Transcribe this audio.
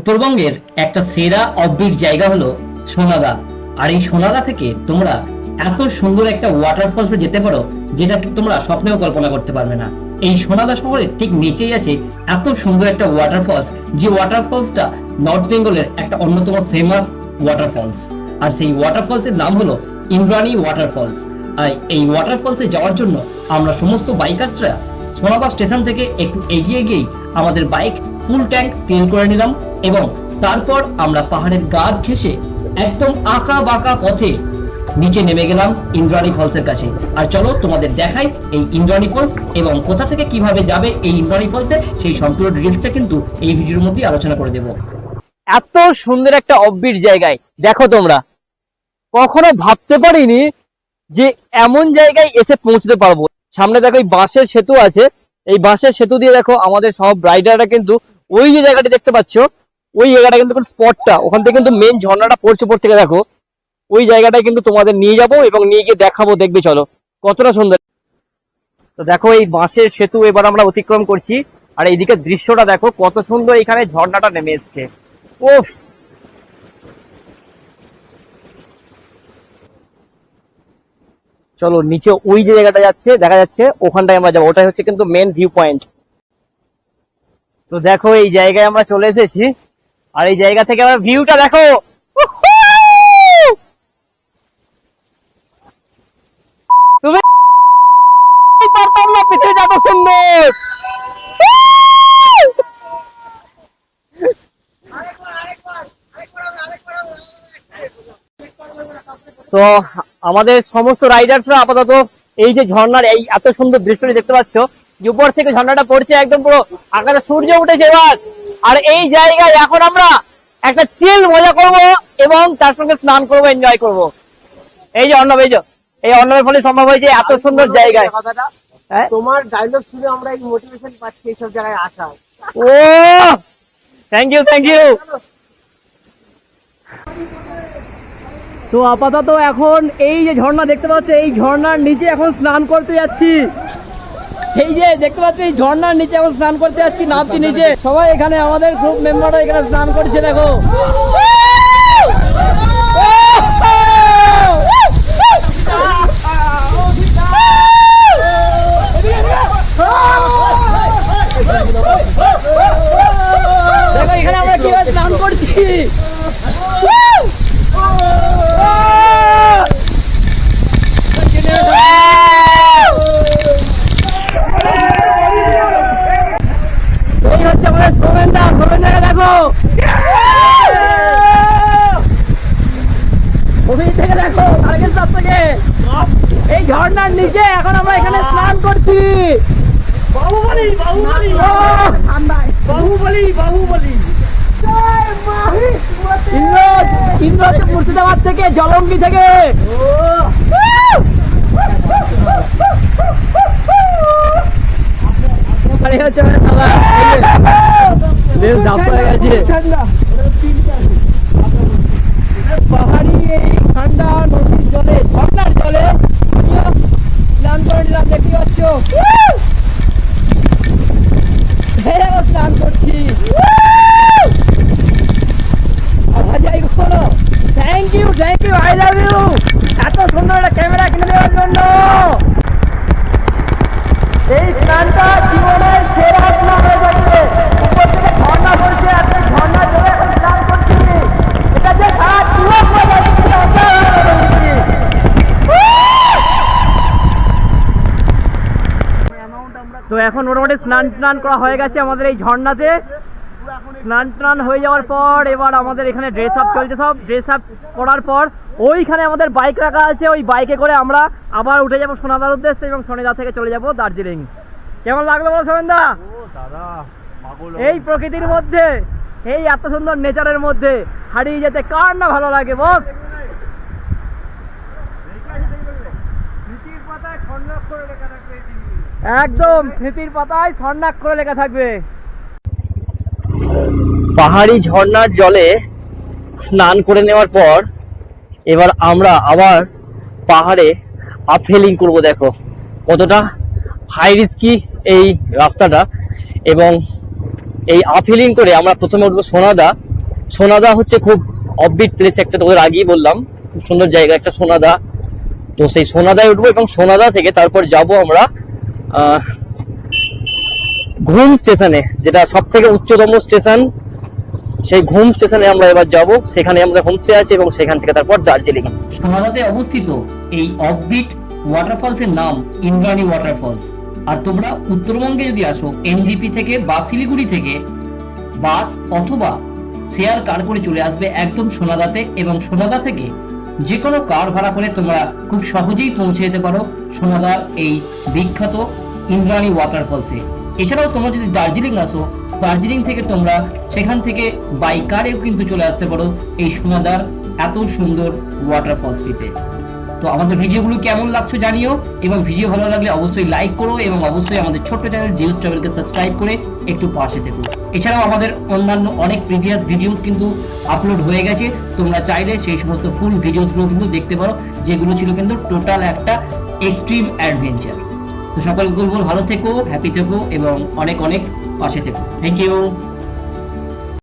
উত্তরবঙ্গের একটা সেরা অফবিট জায়গা হলো সোনাদা। আর এই সোনাদা থেকে তোমরা এত সুন্দর একটা ওয়াটারফলসে যেতে পারো যেটা তোমরা স্বপ্নেও কল্পনা করতে পারবে না। এই সোনাদা শহরের ঠিক নিচেই আছে এত সুন্দর একটা ওয়াটারফলস, যে ওয়াটারফলসটা নর্থ বেঙ্গলের একটা অন্যতম ফেমাস ওয়াটারফলস। আর সেই ওয়াটারফলসের নাম হলো ইন্দ্রাণী ওয়াটারফলস। আর এই ওয়াটারফলসে যাওয়ার জন্য আমরা সমস্ত বাইকার্সরা সোনাদা স্টেশন থেকে একটু এগিয়ে গিয়েই আমাদের বাইক ফুল ট্যাঙ্ক তেল করে নিলাম এবং তারপর আমরা পাহাড়ের গাছ ঘেঁষে একদম আঁকা বাঁকা পথে নিচে নেমে গেলাম ইন্দ্রাণী ফলসের কাছে। আর চলো তোমাদের দেখাই এই ইন্দ্রাণী ফলস এবং কোথা থেকে কিভাবে যাবে এই ইন্দ্রাণী ফলসে, সেই সম্পূর্ণ ডিটেইলসটা কিন্তু এই ভিডিওর মধ্যে আলোচনা করে দেব। এত সুন্দর একটা অফবিট জায়গায় দেখো, তোমরা কখনো ভাবতে পারিনি যে এমন জায়গায় এসে পৌঁছতে পারবো। সামনে দেখো এই বাঁশের সেতু আছে, এই বাঁশের সেতু দিয়ে দেখো আমাদের সব রাইডাররা কিন্তু ওই যে জায়গাটা দেখতে পাচ্ছ, ওই জায়গাটা কিন্তু স্পটটা, ওখান থেকে কিন্তু মেন ঝর্ণাটা পড়ছে পড়তে দেখো, ওই জায়গাটায় কিন্তু তোমাদের নিয়ে যাব এবং নিয়ে গিয়ে দেখাবো, দেখবে চলো কতটা সুন্দর। তো দেখো এই বাঁশের সেতু এবার আমরা অতিক্রম করছি, আর এইদিকে দৃশ্যটা দেখো কত সুন্দর, এখানে ঝর্ণাটা নেমে এসছে। ওফ, চলো নিচে ওই যে জায়গাটা যাচ্ছে দেখা যাচ্ছে, ওখানটায় আমরা যাবো, ওটাই হচ্ছে কিন্তু মেন ভিউ পয়েন্ট। তো দেখো এই জায়গায় আমরা চলে এসেছি, আর এই জায়গা থেকে আমরা ভিউটা দেখো, তুমি পারতাম না, পৃথিবীটা এত সুন্দর। তো আমাদের সমস্ত রাইডার্সরা আপাতত এই যে ঝর্ণার এই এত সুন্দর দৃশ্যটি দেখতে পাচ্ছ, উপর থেকে ঝর্ণাটা পড়ছে একদম পুরো আকাশে, সূর্য উঠেছে এবার। আর এই জায়গায় এখন আমরা একটা চিল মজা করব এবং তার সঙ্গে স্নান করব, এনজয় করব। এই যে অর্ণব, এই অর্ণবের ফলে সম্ভব হয়েছে এত সুন্দর জায়গায়। তোমার ডায়লগ শুনে আমরা এই মোটিভেশন পাচ্ছি এইসব জায়গায় আসা। ও থ্যাংক ইউ, থ্যাংক ইউ। তো আপাতত এখন এই যে ঝর্ণা দেখতে পাচ্ছ, এই ঝর্ণার নিচে এখন স্নান করতে যাচ্ছি। এই যে দেখতে পাচ্ছ, এই ঝর্ণার নিচে এখন স্নান করতে যাচ্ছি, নামছি নিচে। সবাই এখানে আমাদের গ্রুপ মেম্বাররা এখানে স্নান করছে, দেখো। দেখো এখানে আমরা কিভাবে স্নান করছি। এই হচ্ছে আমাদের সোমেনদা, সোমেনদাকে দেখো, ওখান থেকে দেখো তারকেশ্বর থেকে এই ঝর্ণার নিচে এখন আমরা এখানে স্নান করছি। বাহুবলী, বাহুবলী, বাহুবলী, বাহুবলী। ইন্দ্র হচ্ছে মুর্শিদাবাদ থেকে, জলঙ্গি থেকে। পাহাড়ি এই ঠান্ডা নদীর জলে, ঝর্ণার জলে স্নান করে নিলাম, দেখতে পাচ্ছ। স্নান করছি। Thank you, thank you, I love you, এত সুন্দর একটা ক্যামেরা কিনে দেওয়ার জন্য। এই স্নানটা জীবনের সেরা স্নান হয়ে যাচ্ছে। উপর থেকে ঝর্ণা পড়ছে, এত ঝর্ণা জলে এখন স্নান করছি, এটা যে সারা জীবন মজা দিচ্ছি। তো এখন মোটামুটি স্নান করা হয়ে গেছে আমাদের এই ঝর্ণাতে। স্নান হয়ে যাওয়ার পর এবার আমাদের এখানে ড্রেস আপ চলছে, সব ড্রেস আপ করার পর ওইখানে আমাদের বাইক রাখা আছে, ওই বাইকে করে আমরা আবার উঠে যাবো সোনাদার উদ্দেশ্যে এবং সোনাদা থেকে চলে যাবো দার্জিলিং। কেমন লাগলো বলো সোমেনদা? এই প্রকৃতির মধ্যে, এই এত সুন্দর নেচারের মধ্যে হারিয়ে যেতে কার না ভালো লাগে বল? একদম স্মৃতির পাতায় স্বর্ণাক করে লেখা থাকবে। পাহাড়ি ঝর্ণার জলে স্নান করে নেওয়ার পর এবার আমরা আবার পাহাড়ে আপহিলিং করব। দেখো কতটা হাই রিস্কি এই রাস্তাটা, এবং এই আপহিলিং করে আমরা প্রথমে উঠবো সোনাদা, সোনাদা হচ্ছে খুব অফবিট প্লেস একটা, তোদের আগেই বললাম খুব সুন্দর জায়গা একটা সোনাদা। তো সেই সোনাদায় উঠবো এবং সোনাদা থেকে তারপর যাব আমরা ঘুম স্টেশনে, যেটা সব থেকে উচ্চতম স্টেশন। সেই ঘুম স্টেশনে আমরা এবার যাব, সেখানে আমাদের হোমস্টে আছে এবং সেখান থেকে তারপর দার্জিলিং। সোনাদাতে অবস্থিত এই অফবিট ওয়াটারফলসের নাম ইন্দ্রাণী ওয়াটারফলস। আর তোমরা উত্তরবঙ্গে যদি আসো, এনজিপি থেকে বা শিলিগুড়ি থেকে বাস অথবা শেয়ার কার করে চলে আসবে একদম সোনাদাতে, এবং সোনাদা থেকে যে কোনো কার ভাড়া করে তোমরা খুব সহজেই পৌঁছে যেতে পারো সোনাদার এই বিখ্যাত ইন্দ্রাণী ওয়াটারফলসে। এছাড়াও তোমরা যদি দার্জিলিং আসো, দার্জিলিং থেকে তোমরা সেখান থেকে বাই কারেও কিন্তু চলে আসতে পারো এই সোনাদার এত সুন্দর ওয়াটারফলসটিতে। তো আমাদের ভিডিওগুলো কেমন লাগছে জানিও, এবং ভিডিও ভালো লাগলে অবশ্যই লাইক করো এবং অবশ্যই আমাদের ছোট্ট চ্যানেল জিওস ট্রাভেলকে সাবস্ক্রাইব করে একটু পাশে থেকো। এছাড়াও আমাদের অন্যান্য অনেক প্রিভিয়াস ভিডিওস কিন্তু আপলোড হয়ে গেছে, তোমরা চাইলে সেই সমস্ত ফুল ভিডিওসগুলো কিন্তু দেখতে পারো, যেগুলো ছিল কিন্তু টোটাল একটা এক্সট্রিম অ্যাডভেঞ্চার। তো সকলকে বলবো ভালো থেকো, হ্যাপি থেকো এবং অনেক অনেক পাশে থেকো। Thank you.